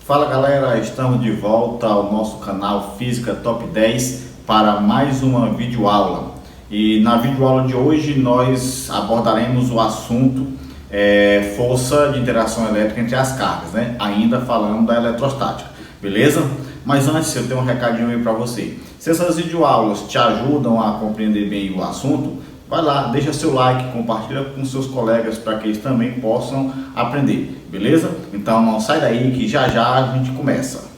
Fala galera, estamos de volta ao nosso canal Física Top 10 para mais uma videoaula. E na videoaula de hoje nós abordaremos o assunto força de interação elétrica entre as cargas, né? Ainda falando da eletrostática, beleza? Mas antes eu tenho um recadinho aí para você. Se essas videoaulas te ajudam a compreender bem o assunto, vai lá, deixa seu like, compartilha com seus colegas para que eles também possam aprender, beleza? Então não sai daí que já já a gente começa.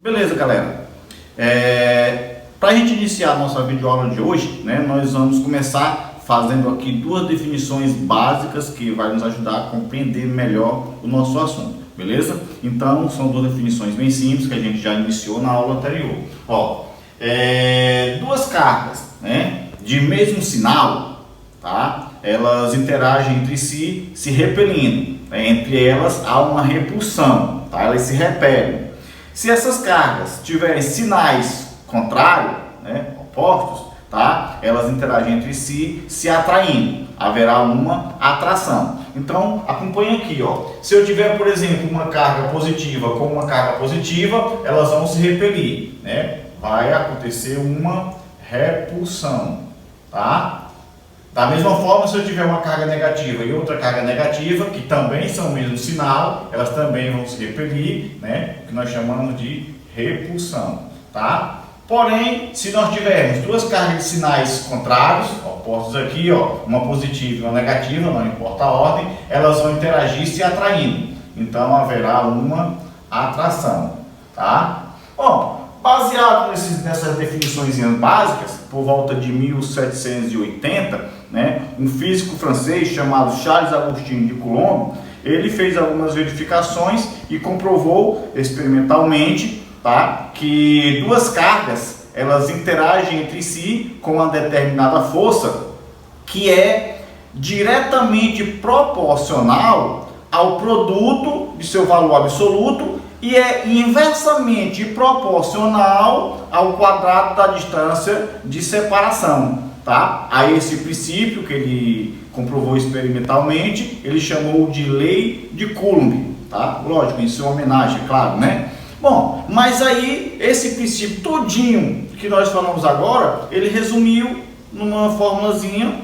Beleza, galera? Para a gente iniciar a nossa videoaula de hoje, né, nós vamos começar fazendo aqui duas definições básicas que vai nos ajudar a compreender melhor o nosso assunto, beleza? Então, são duas definições bem simples que a gente já iniciou na aula anterior. Ó, duas cargas, né, de mesmo sinal, tá? Elas interagem entre si, se repelindo, né? Entre elas há uma repulsão, tá? Elas se repelem. Se essas cargas tiverem sinais contrários, né, opostos, tá? Elas interagem entre si, se atraindo, haverá uma atração. Então, acompanhe aqui, ó. Se eu tiver, por exemplo, uma carga positiva com uma carga positiva, elas vão se repelir, né? Vai acontecer uma repulsão, tá? Da mesma forma, se eu tiver uma carga negativa e outra carga negativa, que também são o mesmo sinal, elas também vão se repelir, né? O que nós chamamos de repulsão, tá? Porém, se nós tivermos duas cargas de sinais contrários, opostos aqui, ó, uma positiva e uma negativa, não importa a ordem, elas vão interagir se atraindo. Então haverá uma atração, tá? Bom, baseado nessas definições básicas, por volta de 1780, né, um físico francês chamado Charles Augustin de Coulomb, ele fez algumas verificações e comprovou experimentalmente, tá, que duas cargas elas interagem entre si com uma determinada força que é diretamente proporcional ao produto de seu valor absoluto e é inversamente proporcional ao quadrado da distância de separação, tá? A esse princípio que ele comprovou experimentalmente, ele chamou de lei de Coulomb, tá? Lógico, em sua homenagem, claro, né? Bom, mas aí esse princípio todinho que nós falamos agora, ele resumiu numa formulazinha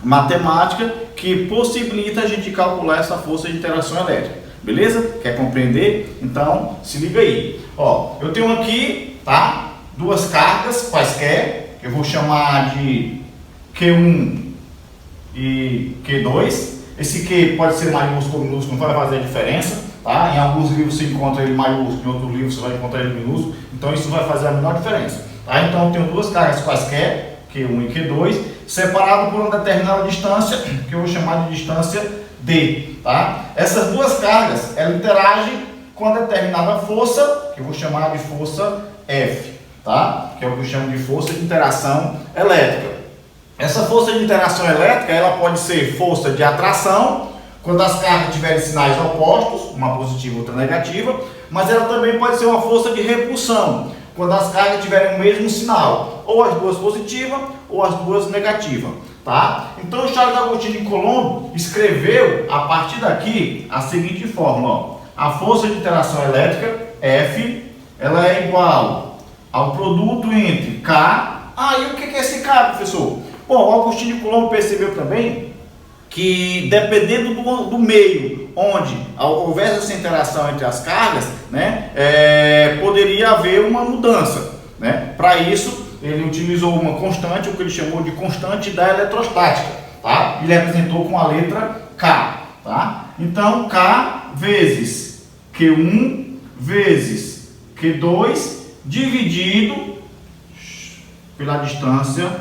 matemática que possibilita a gente calcular essa força de interação elétrica, beleza? Quer compreender? Então se liga aí. Ó, eu tenho aqui, tá, duas cargas quaisquer, que eu vou chamar de Q1 e Q2. Esse Q pode ser maiúsculo ou minúsculo, não vai fazer a diferença. Tá? Em alguns livros você encontra ele maiúsculo, em outros livros você vai encontrar ele minúsculo, então isso vai fazer a menor diferença. Tá? Então eu tenho duas cargas quaisquer, Q1 e Q2, separado por uma determinada distância, que eu vou chamar de distância D. Tá? Essas duas cargas elas interagem com uma determinada força, que eu vou chamar de força F, tá? Que é o que eu chamo de força de interação elétrica. Essa força de interação elétrica ela pode ser força de atração, quando as cargas tiverem sinais opostos, uma positiva e outra negativa, mas ela também pode ser uma força de repulsão, quando as cargas tiverem o mesmo sinal, ou as duas positivas ou as duas negativas, tá? Então Charles Augustin de Coulomb escreveu a partir daqui a seguinte fórmula, ó. A força de interação elétrica F, ela é igual ao produto entre K. E o que é esse K, professor? Bom, Augustin de Coulomb percebeu também que dependendo do meio onde houvesse essa interação entre as cargas, né, poderia haver uma mudança, né? Para isso ele utilizou uma constante, o que ele chamou de constante da eletrostática, tá? Ele apresentou com a letra K, tá? Então K vezes Q1 vezes Q2 dividido pela distância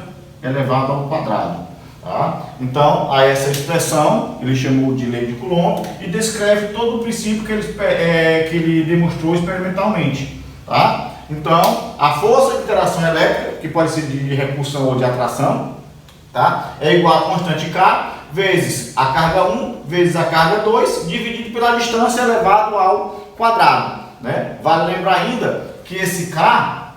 elevada ao quadrado. Tá? Então, a essa expressão ele chamou de lei de Coulomb e descreve todo o princípio que ele demonstrou experimentalmente. Tá? Então, a força de interação elétrica, que pode ser de repulsão ou de atração, tá? É igual a constante K vezes a carga 1 vezes a carga 2 dividido pela distância elevado ao quadrado. Né? Vale lembrar ainda que esse K,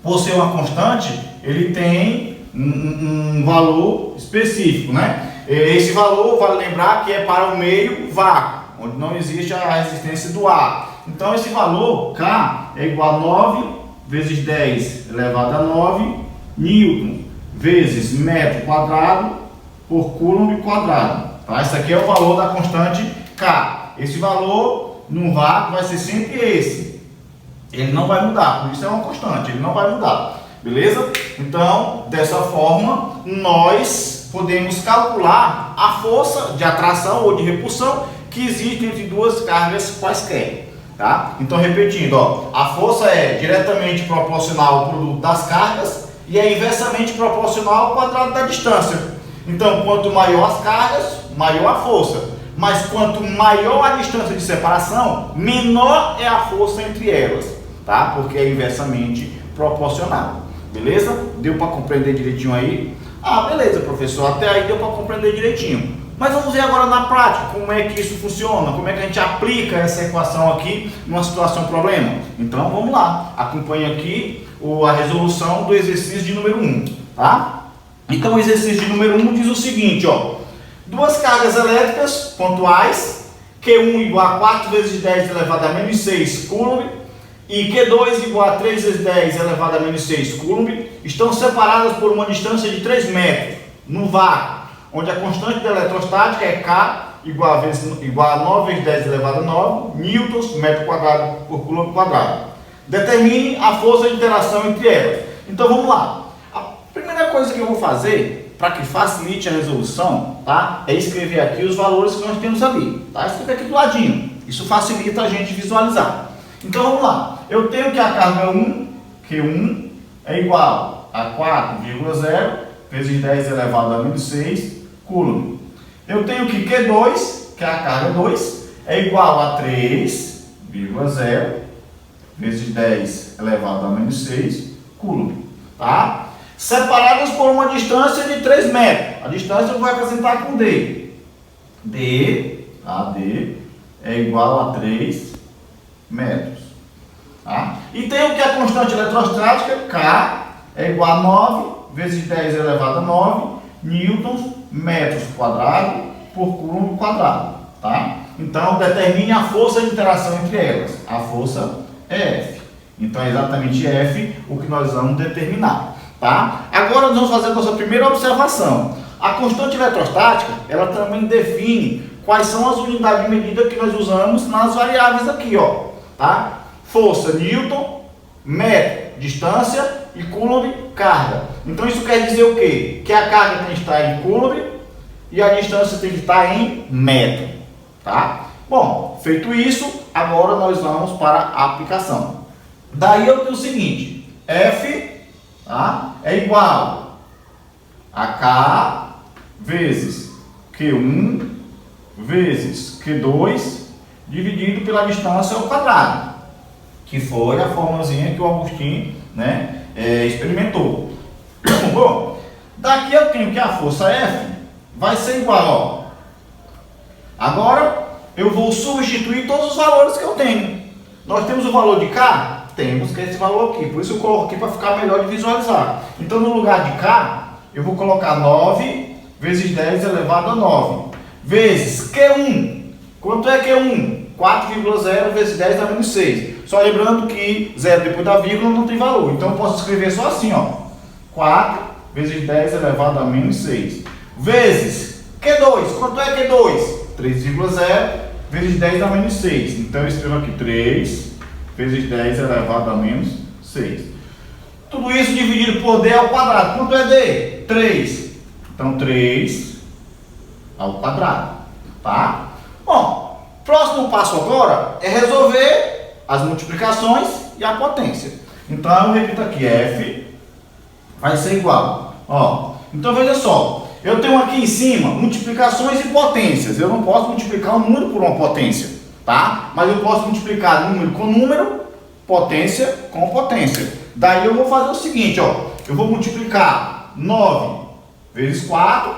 por ser uma constante, ele tem um valor específico, né? Esse valor, vale lembrar que é para o meio vácuo, onde não existe a resistência do ar. Então esse valor, K, é igual a 9 vezes 10 elevado a 9 newton vezes metro quadrado por coulomb quadrado. Tá? Esse aqui é o valor da constante K. Esse valor no vácuo vai ser sempre esse. Ele não vai mudar, por isso é uma constante, ele não vai mudar. Beleza? Então, dessa forma, nós podemos calcular a força de atração ou de repulsão que existe entre duas cargas quaisquer. Tá? Então, repetindo, ó, a força é diretamente proporcional ao produto das cargas e é inversamente proporcional ao quadrado da distância. Então, quanto maior as cargas, maior a força. Mas quanto maior a distância de separação, menor é a força entre elas. Tá? Porque é inversamente proporcional. Beleza? Deu para compreender direitinho aí? Ah, beleza, professor. Até aí deu para compreender direitinho. Mas vamos ver agora na prática como é que isso funciona, como é que a gente aplica essa equação aqui numa situação problema. Então vamos lá, acompanhe aqui a resolução do exercício de número 1, tá? Então o exercício de número 1 diz o seguinte, ó: duas cargas elétricas pontuais, Q1 igual a 4 vezes 10 elevado a menos 6 coulomb e Q2 igual a 3 vezes 10 elevado a menos 6 coulomb, estão separadas por uma distância de 3 metros no vácuo, onde a constante da eletrostática é K igual a 9 vezes 10 elevado a 9 newtons metro quadrado por coulomb quadrado. Determine a força de interação entre elas. Então vamos lá. A primeira coisa que eu vou fazer, para que facilite a resolução, tá, é escrever aqui os valores que nós temos ali. Tá? Escrever aqui do ladinho. Isso facilita a gente visualizar. Então vamos lá. Eu tenho que a carga 1, Q1, é igual a 4,0 vezes 10 elevado a menos 6 coulomb. Eu tenho que Q2, que é a carga 2, é igual a 3,0 vezes 10 elevado a menos 6 coulomb. Tá? Separadas por uma distância de 3 metros. A distância eu vou representar com D. D é igual a 3 metros. Tá? E tenho que a constante eletrostática, K, é igual a 9 vezes 10 elevado a 9 newtons metros quadrado por coulomb quadrado. Tá? Então, determine a força de interação entre elas. A força é F. Então, é exatamente F o que nós vamos determinar. Tá? Agora, nós vamos fazer a nossa primeira observação. A constante eletrostática, ela também define quais são as unidades de medida que nós usamos nas variáveis aqui, ó. Tá? Força, newton, metro, distância e coulomb, carga. Então isso quer dizer o quê? Que a carga tem que estar em coulomb e a distância tem que estar em metro. Tá? Bom, feito isso, agora nós vamos para a aplicação. Daí eu tenho o seguinte: F, tá, é igual a K vezes Q1 vezes Q2 dividido pela distância ao quadrado, que foi a formulazinha que o Augustin, né, experimentou. Bom, daqui eu tenho que a força F vai ser igual, ó. Agora eu vou substituir todos os valores que eu tenho. Nós temos o valor de K? Temos, que é esse valor aqui. Por isso eu coloco aqui para ficar melhor de visualizar. Então no lugar de K, eu vou colocar 9 vezes 10 elevado a 9 vezes Q1. Quanto é Q1? 4,0 vezes 10 a menos 6. Só lembrando que 0 depois da vírgula não tem valor. Então eu posso escrever só assim, ó. 4 vezes 10 elevado a menos 6. Vezes Q2. Quanto é Q2? 3,0 vezes 10 a menos 6. Então eu escrevo aqui 3 vezes 10 elevado a menos 6. Tudo isso dividido por D ao quadrado. Quanto é D? 3. Então 3 ao quadrado. Tá? Bom, próximo passo agora é resolver as multiplicações e a potência. Então eu repito aqui, F vai ser igual. Ó, então veja só, eu tenho aqui em cima multiplicações e potências. Eu não posso multiplicar um número por uma potência, tá? Mas eu posso multiplicar número com número, potência com potência. Daí eu vou fazer o seguinte, ó, eu vou multiplicar 9 vezes 4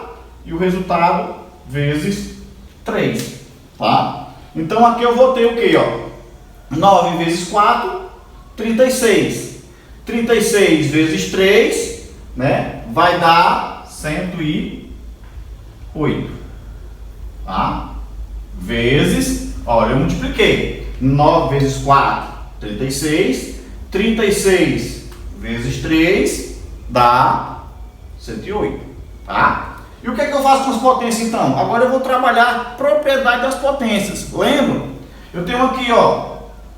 e o resultado vezes 3, tá? Então aqui eu vou ter o que, ó? 9 vezes 4, 36. 36 vezes 3 né, vai dar 108, tá? Vezes, olha, eu multipliquei, 9 vezes 4, 36, 36 vezes 3 dá 108, tá? E o que é que eu faço com as potências então? Agora eu vou trabalhar a propriedade das potências. Lembra? Eu tenho aqui, ó,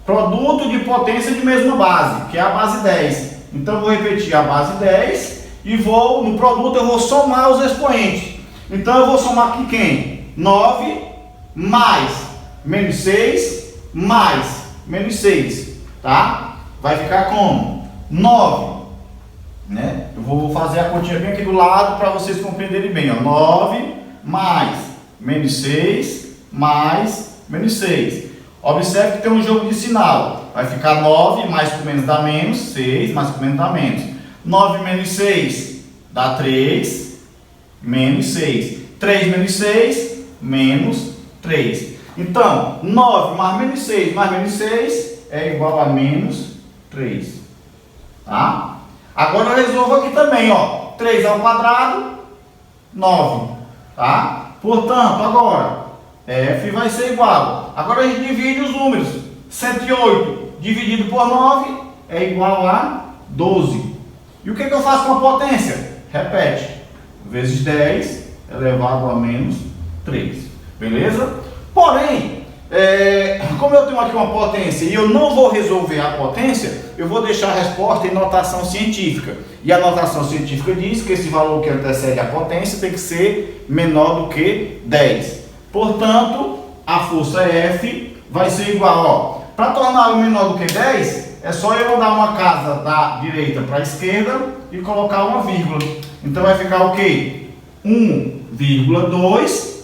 produto de potência de mesma base, que é a base 10. Então eu vou repetir a base 10 e no produto eu vou somar os expoentes. Então eu vou somar aqui quem? 9 mais menos 6 mais menos 6, tá? Vai ficar como? 9, né? Eu vou fazer a continha bem aqui do lado para vocês compreenderem bem, ó. 9 mais menos 6 mais menos 6. Observe que tem um jogo de sinal. Vai ficar 9 mais com menos dá menos, 6 mais com menos dá menos. 9 menos 6 dá 3, menos 6. 3 menos 6, menos 3. Então, 9 mais menos 6 é igual a menos 3. Tá? Agora eu resolvo aqui também, ó. 3 ao quadrado, 9. Tá? Portanto, agora, f vai ser igual. Agora a gente divide os números. 108 dividido por 9 é igual a 12. E o que eu faço com a potência? Repete. Vezes 10 elevado a menos 3. Beleza? Porém, como eu tenho aqui uma potência e eu não vou resolver a potência, eu vou deixar a resposta em notação científica. E a notação científica diz que esse valor que antecede a potência tem que ser menor do que 10. Portanto, a força F vai ser igual, ó. Para torná-lo menor do que 10, é só eu mandar uma casa da direita para a esquerda e colocar uma vírgula. Então vai ficar o quê? 1,2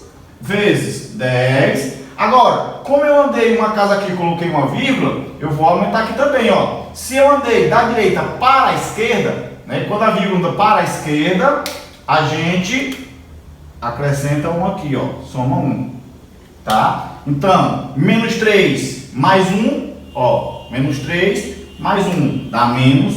vezes 10. Agora, como eu andei uma casa aqui e coloquei uma vírgula, eu vou aumentar aqui também, ó. Se eu andei da direita para a esquerda, né, quando a vírgula anda para a esquerda, a gente acrescenta um aqui, ó, soma 1, tá? Então, menos 3 mais 1, ó, menos 3 mais 1 dá menos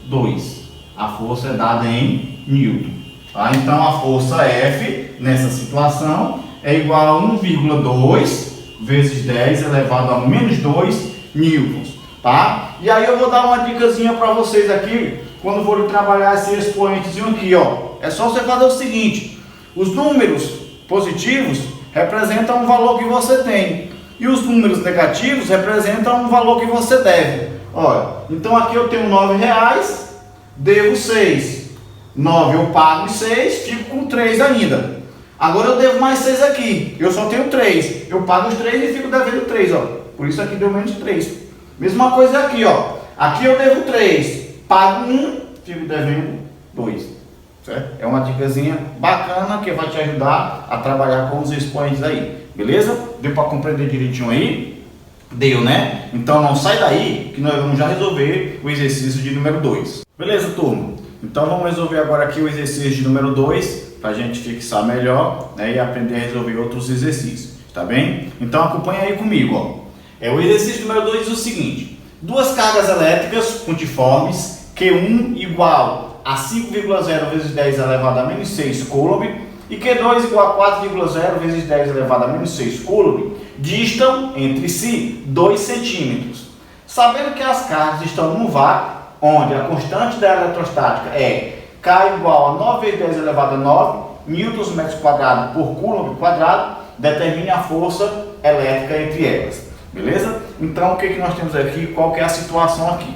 2. A força é dada em Newton, tá? Então, a força F, nessa situação, é igual a 1,2 vezes 10 elevado a menos 2 newtons, tá? E aí eu vou dar uma dicasinha para vocês aqui, quando forem trabalhar esse expoentezinho aqui, ó. É só você fazer o seguinte: os números positivos representam um valor que você tem, e os números negativos representam um valor que você deve. Olha, então aqui eu tenho R$9, devo 6. 9 eu pago 6, fico com 3 ainda. Agora eu devo mais 6 aqui, eu só tenho 3. Eu pago os 3 e fico devendo 3, ó. Por isso aqui deu menos 3. Mesma coisa aqui, ó. Aqui eu devo 3, pago 1, fico devendo 2. Certo? É uma dicasinha bacana que vai te ajudar a trabalhar com os expoentes aí. Beleza? Deu para compreender direitinho aí? Deu, né? Então não sai daí que nós vamos já resolver o exercício de número 2. Beleza, turma? Então vamos resolver agora aqui o exercício de número 2, para a gente fixar melhor, né, e aprender a resolver outros exercícios, tá bem? Então acompanha aí comigo, ó. O exercício número 2 diz o seguinte: duas cargas elétricas pontiformes, Q1 igual a 5,0 vezes 10 elevado a menos 6 coulomb e Q2 igual a 4,0 vezes 10 elevado a menos 6 coulomb, distam entre si 2 centímetros. Sabendo que as cargas estão num vácuo, onde a constante da eletrostática é K igual a 9 vezes 10 elevado a 9 newtons metros quadrados por coulomb quadrado, determine a força elétrica entre elas. Beleza? Então o que nós temos aqui? Qual que é a situação aqui?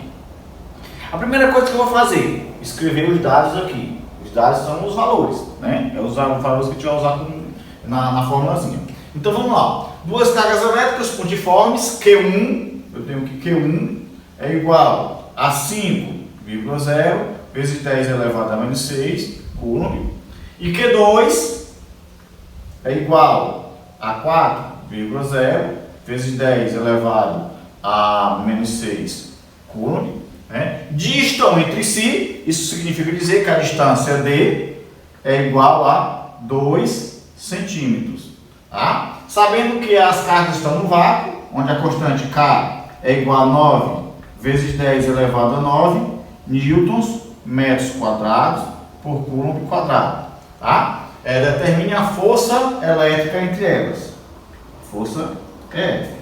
A primeira coisa que eu vou fazer, escrever os dados aqui. Os dados são os valores, né? É os valores que a gente vai usar na formulazinha. Então vamos lá. Duas cargas elétricas pontiformes, Q1, eu tenho que Q1 é igual a 5,0 vezes 10 elevado a menos 6 coulomb, e Q2 é igual a 4,0 vezes 10 elevado a menos 6 coulomb, né? Distam entre si, isso significa dizer que a distância D é igual a 2 centímetros. Tá? Sabendo que as cargas estão no vácuo, onde a constante K é igual a 9 vezes 10 elevado a 9 newtons metros quadrados por Coulomb quadrado, tá? Determine a força elétrica entre elas. Força é F.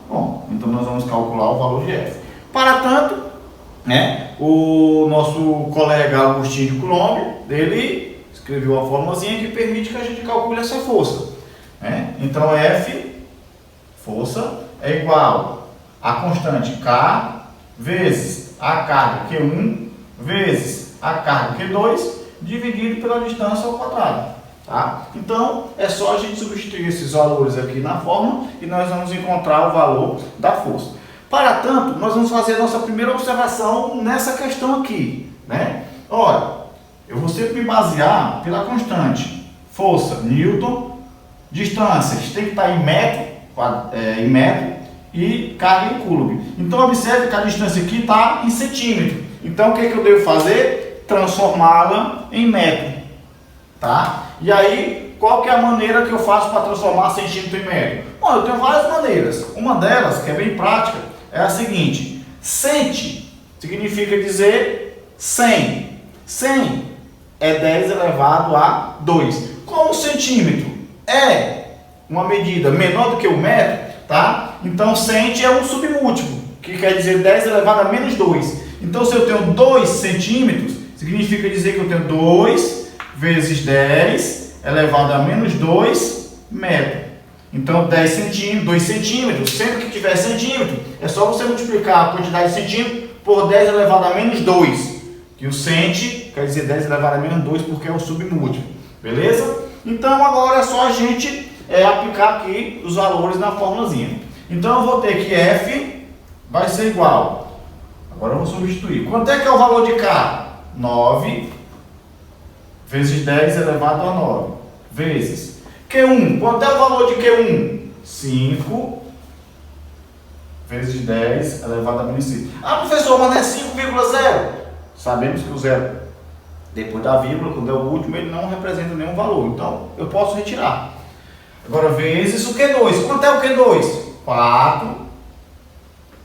Bom, então nós vamos calcular o valor de F. Para tanto, né, o nosso colega Agostinho de Coulomb, ele escreveu uma formulazinha que permite que a gente calcule essa força, né? Então F, força, é igual a constante K vezes a carga Q1 vezes a carga Q2 dividido pela distância ao quadrado. Tá? Então é só a gente substituir esses valores aqui na fórmula e nós vamos encontrar o valor da força. Para tanto, nós vamos fazer a nossa primeira observação nessa questão aqui, né? Olha, eu vou sempre me basear pela constante. Força, Newton. Distâncias, tem que estar em metro e carga em Coulomb. Então observe que a distância aqui está em centímetro. Então o que eu devo fazer? Transformá-la em metro. Tá? E aí, qual que é a maneira que eu faço para transformar centímetro em metro? Bom, eu tenho várias maneiras. Uma delas, que é bem prática, é a seguinte. Cent significa dizer 100. 100 é 10 elevado a 2. Como o centímetro é uma medida menor do que o metro, tá? Então cent é um submúltiplo, que quer dizer 10 elevado a menos 2. Então se eu tenho 2 centímetros, significa dizer que eu tenho 2 vezes 10 elevado a menos 2 metros. Então 10 centímetros, 2 centímetros, sempre que tiver centímetro, é só você multiplicar a quantidade de centímetros por 10 elevado a menos 2. Que o cent quer dizer 10 elevado a menos 2 porque é um submúltiplo. Beleza? Então agora é só a gente aplicar aqui os valores na formulazinha. Então eu vou ter que F vai ser igual. Agora eu vou substituir. Quanto é que é o valor de K? 9 vezes 10 elevado a 9 vezes Q1. Quanto é o valor de Q1? 5 vezes 10 elevado a menos 6. Ah, professor, mas não é 5,0? Sabemos que o zero, depois da vírgula, quando é o último, ele não representa nenhum valor. Então, eu posso retirar. Agora, vezes o Q2. Quanto é o Q2? 4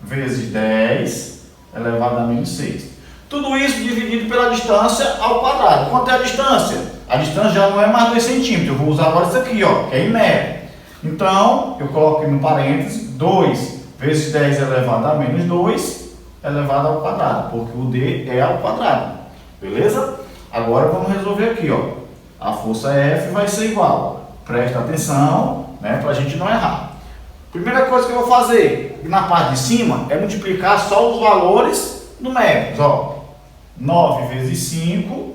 vezes 10 elevado a menos 6. Tudo isso dividido pela distância ao quadrado. Quanto é a distância? A distância já não é mais 2 centímetros. Eu vou usar agora isso aqui, ó, que é em metro. Então, eu coloco aqui no parênteses 2 vezes 10 elevado a menos 2 elevado ao quadrado, porque o D é ao quadrado. Beleza? Agora vamos resolver aqui, ó. A força F vai ser igual. Presta atenção, né, para a gente não errar. Primeira coisa que eu vou fazer na parte de cima é multiplicar só os valores numéricos, ó. 9 vezes 5,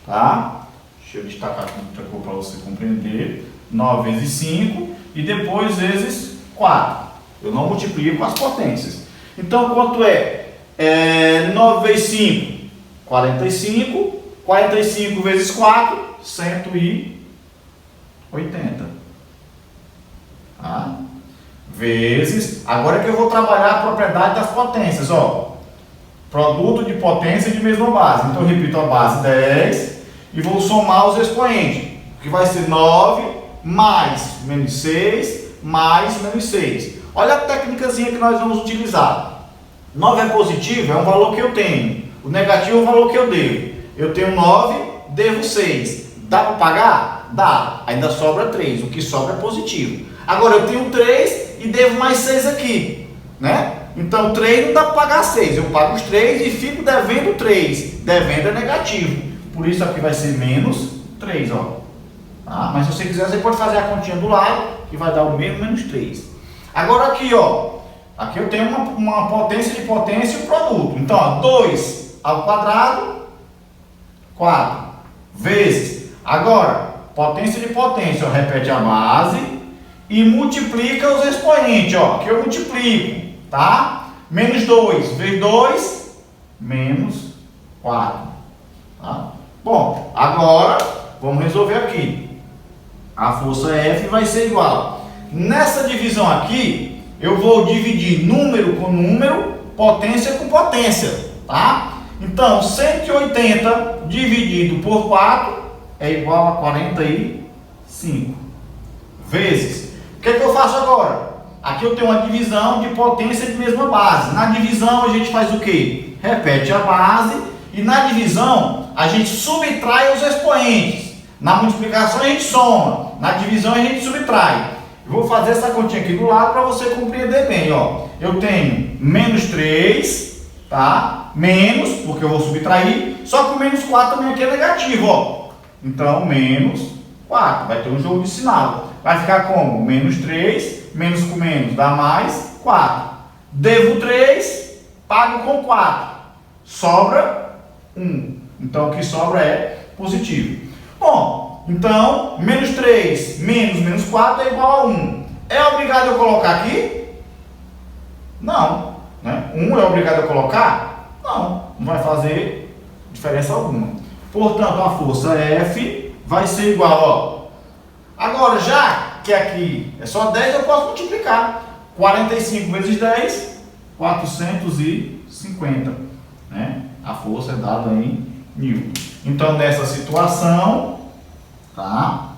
tá? Deixa eu destacar aqui outra cor para você compreender. 9 vezes 5 e depois vezes 4. Eu não multiplico as potências. Então, quanto é? 9 vezes 5, 45. 45 vezes 4, 180. Tá? Vezes, agora que eu vou trabalhar a propriedade das potências, ó. Produto de potência de mesma base. Então, eu repito a base 10 e vou somar os expoentes, que vai ser 9 mais menos 6 mais menos 6. Olha a técnicazinha que nós vamos utilizar. 9 é positivo, é um valor que eu tenho. O negativo é um valor que eu devo. Eu tenho 9, devo 6. Dá para pagar? Dá. Ainda sobra 3. O que sobra é positivo. Agora eu tenho 3 e devo mais 6 aqui, né? Então 3 não dá para pagar 6. Eu pago os 3 e fico devendo 3. Devendo é negativo. Por isso aqui vai ser menos 3, ó. Tá? Mas se você quiser, você pode fazer a continha do lado, que vai dar o mesmo menos 3. Agora aqui, ó. Aqui eu tenho uma potência de potência e um produto. Então, ó, 2 ao quadrado, 4, vezes. Agora, potência de potência, ó, repete a base e multiplica os expoentes, ó. Que eu multiplico, tá? Menos 2 vezes 2, menos 4. Tá? Bom, agora vamos resolver aqui. A força F vai ser igual. Nessa divisão aqui, eu vou dividir número com número, potência com potência, tá? Então, 180 dividido por 4 é igual a 45. Vezes. O que é que eu faço agora? Aqui eu tenho uma divisão de potência de mesma base. Na divisão a gente faz o quê? Repete a base E na divisão, a gente subtrai os expoentes. Na multiplicação, a gente soma. Na divisão, a gente subtrai. Eu vou fazer essa continha aqui do lado para você compreender bem. Ó. Eu tenho menos 3, tá? Menos, porque eu vou subtrair. Só que o menos 4 também aqui é negativo, ó. Então, menos 4. Vai ter um jogo de sinal. Vai ficar como? Menos 3, menos com menos dá mais 4. Devo 3, pago com 4. Sobra 1. Então, o que sobra é positivo. Bom, então, menos 3 menos 4 é igual a 1. É obrigado eu colocar aqui? Não. Né? 1 é obrigado eu colocar? Não. Não vai fazer diferença alguma. Portanto, a força F vai ser igual, ó. Agora, já que aqui é só 10, eu posso multiplicar. 45 vezes 10, 450. Né? A força é dada em Newton. Então, nessa situação, tá?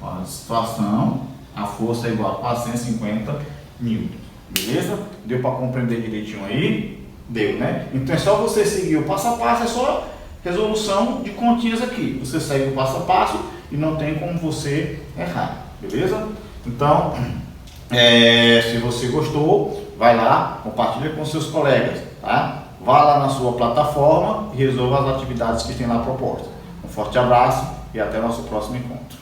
A situação, a força é igual a 450 Newton. Beleza? Deu para compreender direitinho aí? Deu, né? Então, é só você seguir o passo a passo, é só resolução de continhas aqui. Você segue o passo a passo e não tem como você errar. Beleza? Então, se você gostou, vai lá, compartilha com seus colegas, tá? Vá lá na sua plataforma e resolva as atividades que tem lá propostas. Um forte abraço e até nosso próximo encontro.